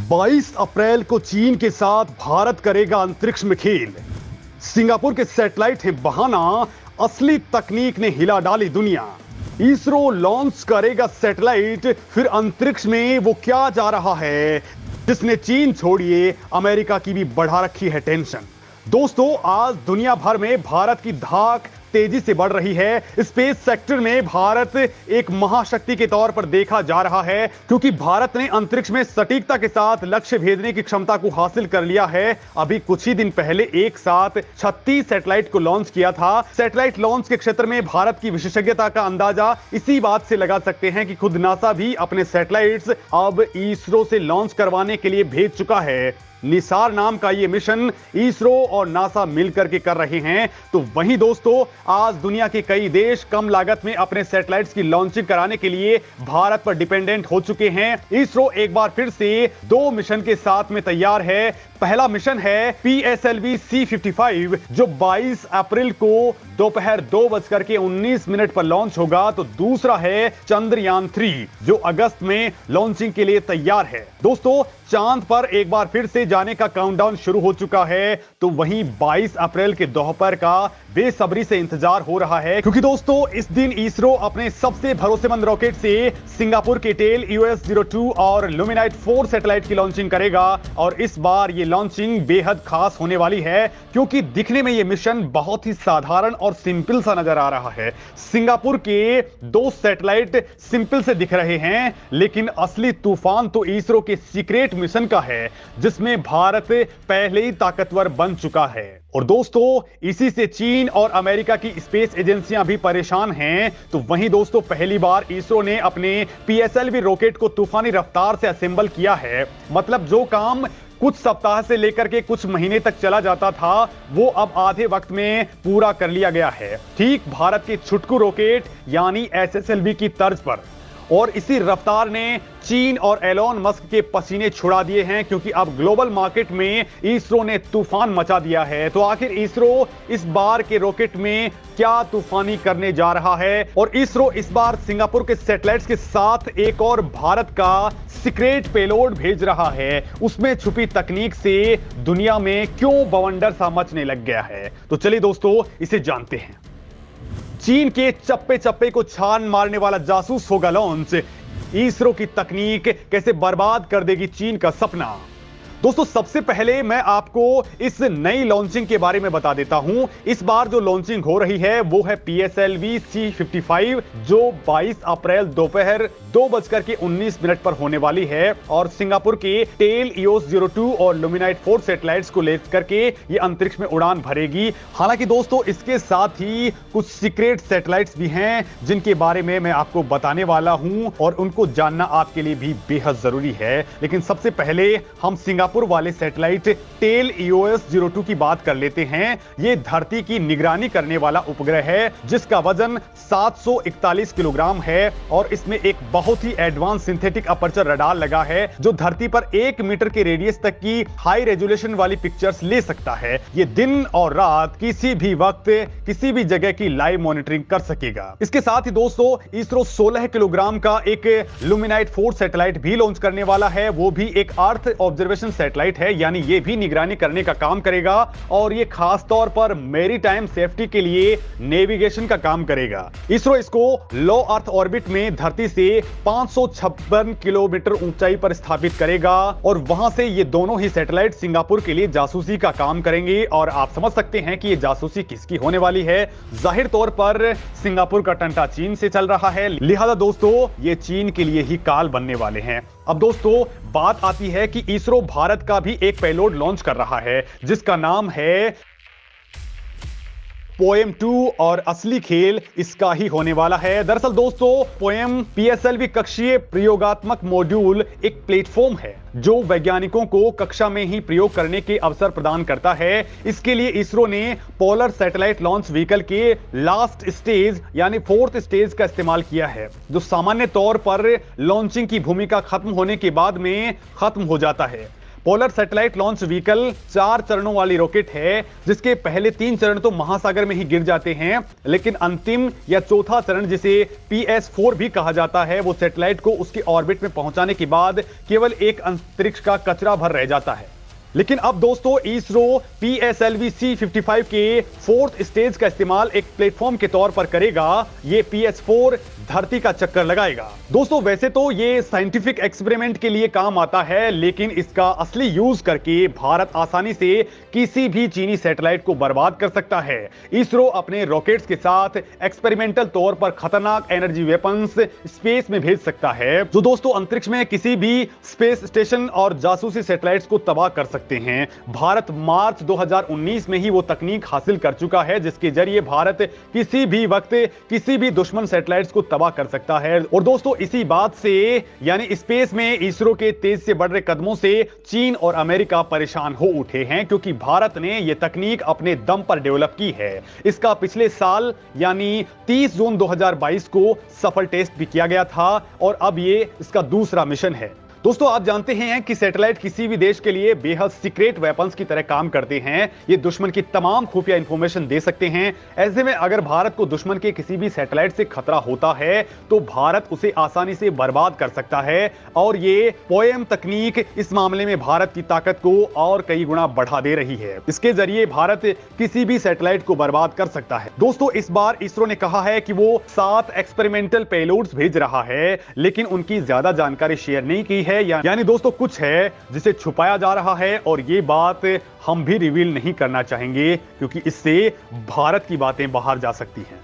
22 अप्रैल को चीन के साथ भारत करेगा अंतरिक्ष में खेल। सिंगापुर के सैटेलाइट है बहाना, असली तकनीक ने हिला डाली दुनिया। इसरो लॉन्च करेगा सैटेलाइट, फिर अंतरिक्ष में वो क्या जा रहा है जिसने चीन छोड़िए अमेरिका की भी बढ़ा रखी है टेंशन। दोस्तों, आज दुनिया भर में भारत की धाक तेजी से बढ़ रही है। स्पेस सेक्टर में भारत एक महाशक्ति के तौर पर देखा जा रहा है, क्योंकि भारत ने अंतरिक्ष में सटीकता के साथ लक्ष्य भेदने की क्षमता को हासिल कर लिया है। अभी कुछ ही दिन पहले एक साथ 36 सैटेलाइट को लॉन्च किया था। सैटेलाइट लॉन्च के क्षेत्र में भारत की विशेषज्ञता का अंदाजा इसी बात से लगा सकते हैं कि खुद नासा भी अपने सैटेलाइट्स अब इसरो से लॉन्च करवाने के लिए भेज चुका है। निसार नाम का यह मिशन इसरो और नासा मिलकर के कर रहे हैं। तो वहीं दोस्तों, आज दुनिया के कई देश कम लागत में अपने सैटेलाइट्स की लॉन्चिंग कराने के लिए भारत पर डिपेंडेंट हो चुके हैं। इसरो एक बार फिर से 2 मिशन के साथ में तैयार है। पहला मिशन है PSLV C55 जो 22 अप्रैल को दोपहर 2:19 पर लॉन्च होगा। तो दूसरा है चंद्रयान 3 जो अगस्त में लॉन्चिंग के लिए तैयार है। दोस्तों, चांद पर एक बार फिर से जाने का काउंटडाउन शुरू हो चुका है। तो वहीं 22 अप्रैल के दोपहर का बेसब्री से इंतजार हो रहा है, क्योंकि दोस्तों इस दिन इसरो अपने सबसे भरोसेमंद रॉकेट से सिंगापुर के टेल EOS-02 और लुमिनाइट 4 सैटेलाइट की लॉन्चिंग करेगा। और इस बार ये लॉन्चिंग बेहद खास होने वाली है, क्योंकि दिखने में ये मिशन बहुत ही साधारण और सिंपल सा नजर आ रहा है। सिंगापुर के 2 सैटेलाइट सिंपल से दिख रहे हैं, लेकिन असली तूफान तो इसरो के सीक्रेट मिशन का है, जिसमें भारत पहले ही ताकतवर बन चुका है। और दोस्तों, इसी से चीन और अमेरिका की स्पेस एजेंसियां भी परेशान हैं। तो वहीं दोस्तों, पहली बार इसरो ने अपने PSLV रॉकेट को तूफानी रफ्तार से असेंबल किया है। मतलब जो काम कुछ सप्ताह से लेकर के कुछ महीने तक चला जाता था, वो अब आधे वक्त में पूरा कर लिया गया है, ठीक भारत के छुटकू रॉकेट यानी SSLV की तर्ज पर। और इसी रफ्तार ने चीन और एलोन मस्क के पसीने छुड़ा दिए हैं, क्योंकि अब ग्लोबल मार्केट में इसरो ने तूफान मचा दिया है। तो आखिर इसरो इस बार के रॉकेट में क्या तूफानी करने जा रहा है? और इसरो इस बार सिंगापुर के सैटेलाइट्स के साथ एक और भारत का सीक्रेट पेलोड भेज रहा है। उसमें छुपी तकनीक से दुनिया में क्यों बवंडर सा मचने लग गया है? तो चलिए दोस्तों, इसे जानते हैं। चीन के चप्पे चप्पे को छान मारने वाला जासूस होगा लॉन्च। इसरो की तकनीक कैसे बर्बाद कर देगी चीन का सपना। दोस्तों, सबसे पहले मैं आपको इस नई लॉन्चिंग के बारे में बता देता हूं। इस बार जो लॉन्चिंग हो रही है वो है PSLV C55 जो 22 अप्रैल दोपहर 2:19 पर होने वाली है। और सिंगापुर के टेल EOS-02 और लुमिनाइट 4 सैटेलाइट्स को लेकर के ये अंतरिक्ष में उड़ान भरेगी। हालांकि दोस्तों, इसके साथ ही कुछ सीक्रेट सैटेलाइट्स भी हैं जिनके बारे में मैं आपको बताने वाला हूं, और उनको जानना आपके लिए भी बेहद जरूरी है। लेकिन सबसे पहले हम सिंगापुर वाले सैटेलाइट टेल EOS-02 की बात कर लेते हैं। यह धरती की निगरानी करने वाला उपग्रह है, जिसका वजन 741 किलोग्राम है। और इसमें एक बहुत ही एडवांस सिंथेटिक अपर्चर रडार लगा है, जो धरती पर 1 मीटर के रेडियस तक की हाई रेजोल्यूशन वाली पिक्चर्स ले सकता है। यह दिन और रात किसी भी वक्त किसी भी जगह की लाइव मॉनिटरिंग कर सकेगा। इसके साथ ही दोस्तों, इसरो 16 किलोग्राम का एक लुमिनाइट 4 सैटेलाइट भी लॉन्च करने वाला है। वो भी एक अर्थ ऑब्जर्वेशन सैटेलाइट है, यानी ये भी निगरानी करने का काम करेगा। और ये खास तौर पर मैरीटाइम सेफ्टी के लिए नेविगेशन का काम करेगा। इसरो इसको लो अर्थ ऑर्बिट में धरती से 556 किलोमीटर ऊंचाई पर स्थापित करेगा। और वहां से ये दोनों ही सैटेलाइट सिंगापुर के लिए जासूसी का काम करेंगे। और आप समझ सकते हैं कि ये जासूसी किसकी होने वाली है। जाहिर तौर पर सिंगापुर का टंटा चीन से चल रहा है, लिहाजा दोस्तों ये चीन के लिए ही काल बनने वाले हैं। अब दोस्तों, बात आती है कि इसरो भारत का भी एक पेलोड लॉन्च कर रहा है, जिसका नाम है पोएम 2, और असली खेल इसका ही होने वाला है। दरअसल दोस्तों, पोएम PSLV कक्षीय प्रयोगात्मक मॉड्यूल एक प्लेटफॉर्म है जो वैज्ञानिकों को कक्षा में ही प्रयोग करने के अवसर प्रदान करता है। इसके लिए इसरो ने पोलर सैटेलाइट लॉन्च व्हीकल के लास्ट स्टेज यानी 4th स्टेज का इस्तेमाल किया है, जो सामान्य तौर पर लॉन्चिंग की भूमिका खत्म होने के बाद में खत्म हो जाता है। पोलर सैटेलाइट लॉन्च व्हीकल 4 चरणों वाली रॉकेट है, जिसके पहले 3 चरण तो महासागर में ही गिर जाते हैं, लेकिन अंतिम या चौथा चरण, जिसे PS4 भी कहा जाता है, वो सैटेलाइट को उसके ऑर्बिट में पहुंचाने के बाद केवल एक अंतरिक्ष का कचरा भर रह जाता है। लेकिन अब दोस्तों इसरो PSLV C55 के 4th स्टेज का इस्तेमाल एक प्लेटफॉर्म के तौर पर करेगा। ये PS4 धरती का चक्कर लगाएगा। दोस्तों वैसे तो ये साइंटिफिक एक्सपेरिमेंट के लिए काम आता है, लेकिन इसका असली यूज करके भारत आसानी से किसी भी चीनी सैटेलाइट को बर्बाद कर सकता है। इसरो अपने रॉकेट्स के साथ एक्सपेरिमेंटल तौर पर खतरनाक एनर्जी वेपन्स स्पेस में भेज सकता है, जो दोस्तों अंतरिक्ष में किसी भी स्पेस स्टेशन और जासूसी सैटेलाइट्स को तबाह कर सकते हैं। भारत मार्च 2019 में ही वो तकनीक हासिल कर चुका है, जिसके जरिए भारत किसी भी वक्त किसी भी दुश्मन सैटेलाइट्स को तबाह कर सकता है। और दोस्तों इसी बात से, यानी स्पेस में इसरो के तेज से बढ़ रहे कदमों से चीन और अमेरिका परेशान हो उठे हैं, क्योंकि भारत ने यह तकनीक अपने दम पर डेवलप की है। इसका पिछले साल यानी 30 जून 2022 को सफल टेस्ट भी किया गया था और अब ये इसका दूसरा मिशन है। दोस्तों आप जानते हैं कि सैटेलाइट किसी भी देश के लिए बेहद सीक्रेट वेपन्स की तरह काम करते हैं। ये दुश्मन की तमाम खुफिया इंफॉर्मेशन दे सकते हैं। ऐसे में अगर भारत को दुश्मन के किसी भी सैटेलाइट से खतरा होता है तो भारत उसे आसानी से बर्बाद कर सकता है, और ये पोएम तकनीक इस मामले में भारत की ताकत को और कई गुना बढ़ा दे रही है। इसके जरिए भारत किसी भी सैटेलाइट को बर्बाद कर सकता है। दोस्तों इस बार इसरो ने कहा है कि वो 7 एक्सपेरिमेंटल पेलोड्स भेज रहा है, लेकिन उनकी ज्यादा जानकारी शेयर नहीं की है। यानी दोस्तों कुछ है जिसे छुपाया जा रहा है, और ये बात हम भी रिवील नहीं करना चाहेंगे, क्योंकि इससे भारत की बातें बाहर जा सकती हैं।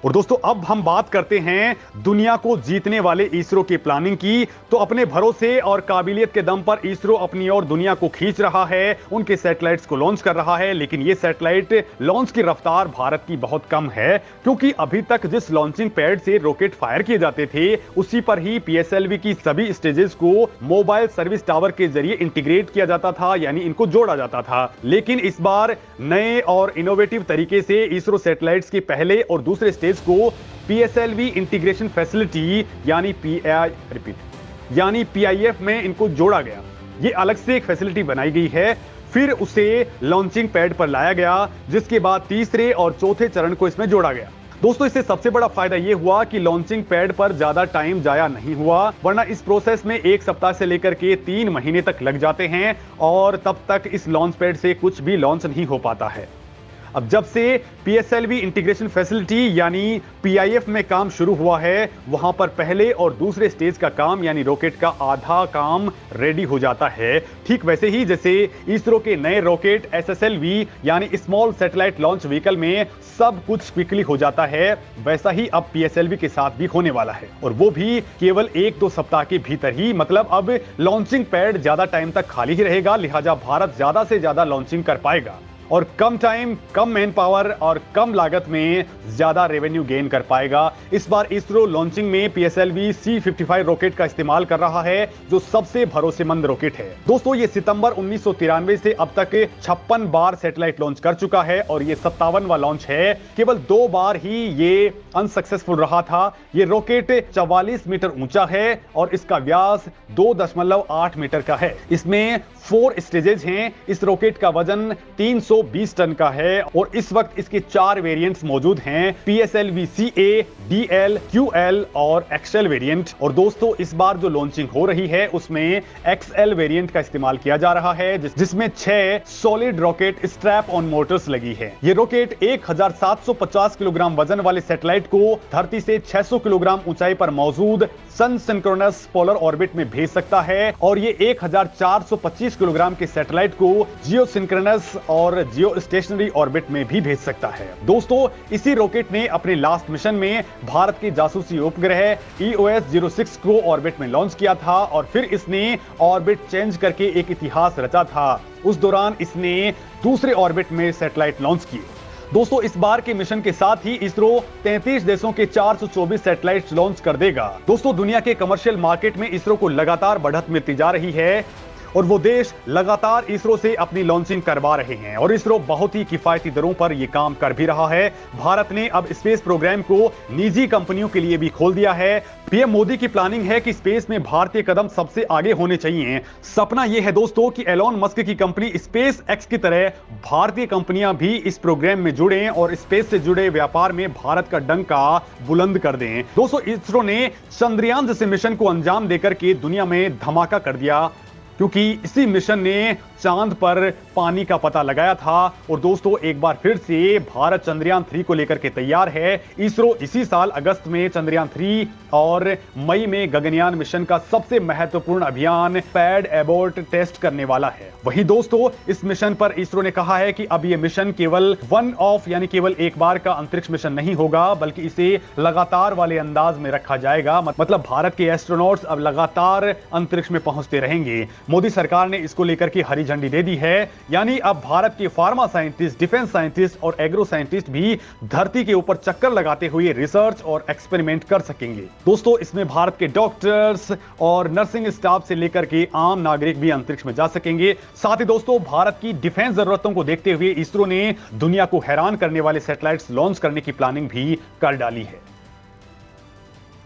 और दोस्तों अब हम बात करते हैं दुनिया को जीतने वाले इसरो की प्लानिंग की। तो अपने भरोसे और काबिलियत के दम पर इसरो अपनी ओर दुनिया को खींच रहा है, उनके सैटेलाइट्स को लॉन्च कर रहा है। लेकिन ये सैटेलाइट लॉन्च की रफ्तार भारत की बहुत कम है, क्योंकि अभी तक जिस लॉन्चिंग पैड से रॉकेट फायर किए जाते थे उसी पर ही PSLV की सभी स्टेजेस को मोबाइल सर्विस टावर के जरिए इंटीग्रेट किया जाता था, यानी इनको जोड़ा जाता था। लेकिन इस बार नए और इनोवेटिव तरीके से इसरो सैटेलाइट्स के पहले और दूसरे स्टेज को PSLV इंटीग्रेशन फैसिलिटी यानी PIF में इनको जोड़ा गया। ये अलग से एक फैसिलिटी बनाई गई है, फिर उसे लॉन्चिंग पैड पर लाया गया, जिसके बाद तीसरे और चौथे चरण को इसमें जोड़ा गया। दोस्तों इससे सबसे बड़ा फायदा यह हुआ कि लॉन्चिंग पैड पर ज्यादा टाइम जाया नहीं हुआ, वरना इस प्रोसेस में 1 सप्ताह से लेकर के 3 महीने तक लग जाते हैं, और तब तक इस लॉन्च पैड से कुछ भी लॉन्च नहीं हो पाता है। अब जब से PSLV इंटीग्रेशन फैसिलिटी यानी PIF में काम शुरू हुआ है, वहां पर पहले और दूसरे स्टेज का काम यानी रॉकेट का आधा काम रेडी हो जाता है। ठीक वैसे ही जैसे इसरो के नए रॉकेट SSLV यानी स्मॉल सैटेलाइट लॉन्च व्हीकल में सब कुछ क्विकली हो जाता है, वैसा ही अब PSLV के साथ भी होने वाला है, और वो भी केवल 1-2 सप्ताह के भीतर ही। मतलब अब लॉन्चिंग पैड ज्यादा टाइम तक खाली ही रहेगा, लिहाजा भारत ज्यादा से ज्यादा लॉन्चिंग कर पाएगा, और कम टाइम, कम मैन पावर और कम लागत में ज्यादा रेवेन्यू गेन कर पाएगा। इस बार इसरो लॉन्चिंग में PSLV C55 रॉकेट का इस्तेमाल कर रहा है, जो सबसे भरोसेमंद रॉकेट है। दोस्तों ये सितंबर 1993 से अब तक 56 बार सैटेलाइट लॉन्च कर चुका है, और ये 57वां लॉन्च है। केवल 2 बार ही ये अनसक्सेसफुल रहा था। ये रॉकेट 44 मीटर ऊंचा है और इसका व्यास 2.8 मीटर का है। इसमें 4 स्टेजेस हैं। इस रॉकेट का वजन 320 टन का है, और इस वक्त इसके 4 वेरिएंट्स मौजूद हैं, PSLV CA, DL, QL और XL वेरिएंट। और दोस्तों इस बार जो लॉन्चिंग हो रही है उसमें XL वेरिएंट का इस्तेमाल किया जा रहा है, जिसमें 6 solid rocket strap on Motors लगी है। ये रॉकेट 1750 किलोग्राम वजन वाले सैटेलाइट को धरती से 600 किलोग्राम ऊंचाई पर मौजूद सन सिंक्रोनस पोलर ऑर्बिट में भेज सकता है, और ये 1425 किलोग्राम के सैटेलाइट को जियो सिंक्रोनस और जियो स्टेशनरी ऑर्बिट में भी भेज सकता है। दोस्तों इसी रॉकेट ने अपने लास्ट मिशन में भारत के जासूसी उपग्रह EOS-06 को ऑर्बिट में लॉन्च किया था, और फिर इसने ऑर्बिट चेंज करके एक इतिहास रचा था। उस दौरान इसने दूसरे ऑर्बिट में सैटेलाइट लॉन्च किए। दोस्तों इस बार के मिशन के साथ ही इसरो 33 देशों के 424 सैटेलाइट्स लॉन्च कर देगा। दोस्तों दुनिया के कमर्शियल मार्केट में इसरो को लगातार बढ़त मिलती जा रही है, और वो देश लगातार इसरो से अपनी लॉन्चिंग करवा रहे हैं और इसरो बहुत ही किफायती दरों पर यह काम कर भी रहा है। भारत ने अब स्पेस प्रोग्राम को निजी कंपनियों के लिए भी खोल दिया है। पीएम मोदी की प्लानिंग है कि स्पेस में भारतीय कदम सबसे आगे होने चाहिए। सपना यह है दोस्तों कि एलोन मस्क की कंपनी स्पेस एक्स की तरह भारतीय कंपनियां भी इस प्रोग्राम में जुड़ें और स्पेस से जुड़े व्यापार में भारत का डंका बुलंद कर दें। दोस्तों, इसरो ने चंद्रयान जैसे मिशन को अंजाम देकर के दुनिया में धमाका कर दिया, क्योंकि इसी मिशन ने चांद पर पानी का पता लगाया था। और दोस्तों, एक बार फिर से भारत चंद्रयान 3 को लेकर के तैयार है। इसरो इसी साल अगस्त में चंद्रयान 3 और मई में गगनयान मिशन का सबसे महत्वपूर्ण अभियान पैड एबॉर्ट टेस्ट करने वाला है। वहीं दोस्तों, इस मिशन पर इसरो ने कहा है कि अब यह मिशन केवल वन ऑफ यानी केवल एक बार का अंतरिक्ष मिशन नहीं होगा, बल्कि इसे लगातार वाले अंदाज में रखा जाएगा। मतलब भारत के एस्ट्रोनॉट्स अब लगातार अंतरिक्ष में पहुंचते रहेंगे। मोदी सरकार ने इसको लेकर के हरी झंडी दे दी है, यानी अब भारत के फार्मा साइंटिस्ट, डिफेंस साइंटिस्ट और एग्रो साइंटिस्ट भी धरती के ऊपर चक्कर लगाते हुए रिसर्च और एक्सपेरिमेंट कर सकेंगे। दोस्तों, इसमें भारत के डॉक्टर्स और नर्सिंग स्टाफ से लेकर के आम नागरिक भी अंतरिक्ष में जा सकेंगे। साथ ही दोस्तों, भारत की डिफेंस जरूरतों को देखते हुए इसरो ने दुनिया को हैरान करने वाले सैटेलाइट्स लॉन्च करने की प्लानिंग भी कर डाली है।